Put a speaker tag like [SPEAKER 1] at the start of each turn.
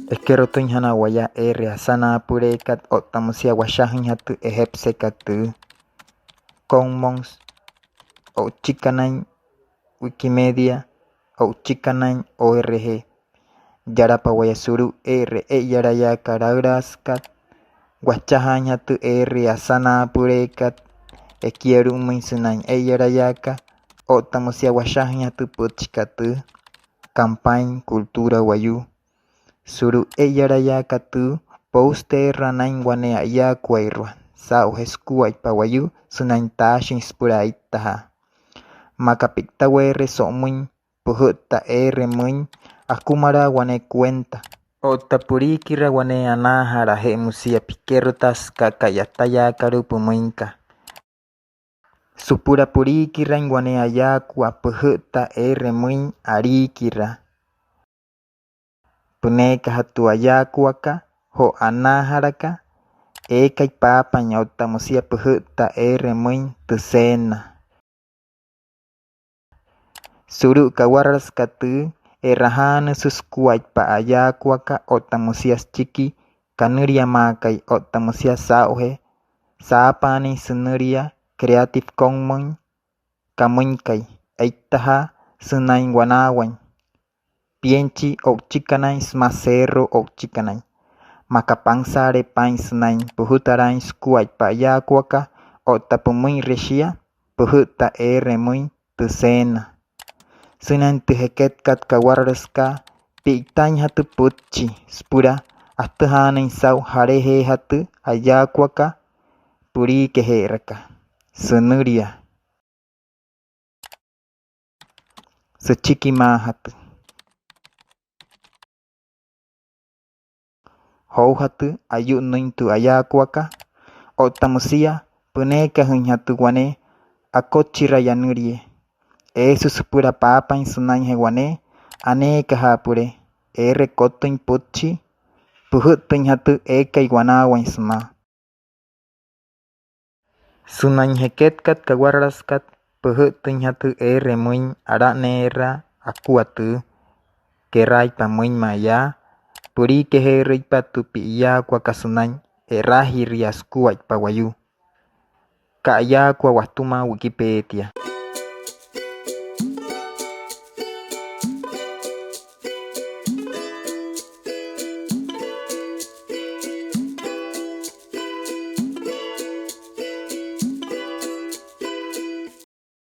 [SPEAKER 1] Esquerotoin hana waya asana purekat otamusia washahin hatu ehepsekatu commons o chikanain Wikimedia o chikanain org yarapa wayasuru yaraya kararaskat wachahan hatu asana purekat ekieru minsunain yarayaka otamusia washahin hatu puchkatu campaign cultura wayu suru yaraya katu poster ranain wane ya kuairwa sao heskua ipawayu sunain tashin spuraitaha maka piktawe resomuin puhuta muin akumara wane cuenta otapurikira wane anahara he musia piquerotas kakayataya karupumuinka supura purikira wane ayakua puhuta muin arikira puneka hatu ayakuaka ho anaharaka ekai papaña otamusia puhuta muin tusena suru kawaras katu rahana suskuai pa ayakuaka otamusias chiki kanuria makai otamusia sauhe sapani sunuria Creative Commons kamuinkai aitaha sunain wanawan pienchi o chikanain smasero o chikanain maka pangsare pain sunain puhutarain skuai pa ayakuaka otapumuin resia puhuta muin tusena sunan tuheketkat kawarraska pitain hatu puchi spura ahtuhanin sau harehe hatu ayakuaka puri keheraka sunuria suchikima hatu hou hatu ayu nuintu ayakuaka otamusia puneka hatu wane akochira yanurie supura papain sunain hewane aneka hapure rekotoin puchi puhutoin hatu ekai wanawain suma sunain heketkat kawarraskat puhutoin hatu muin aranera akuatu kerai pamuin maya puri keherei patupi iyakuaka sunain rahirias kuai pawayu ka ayakua wahtuma Wikipedia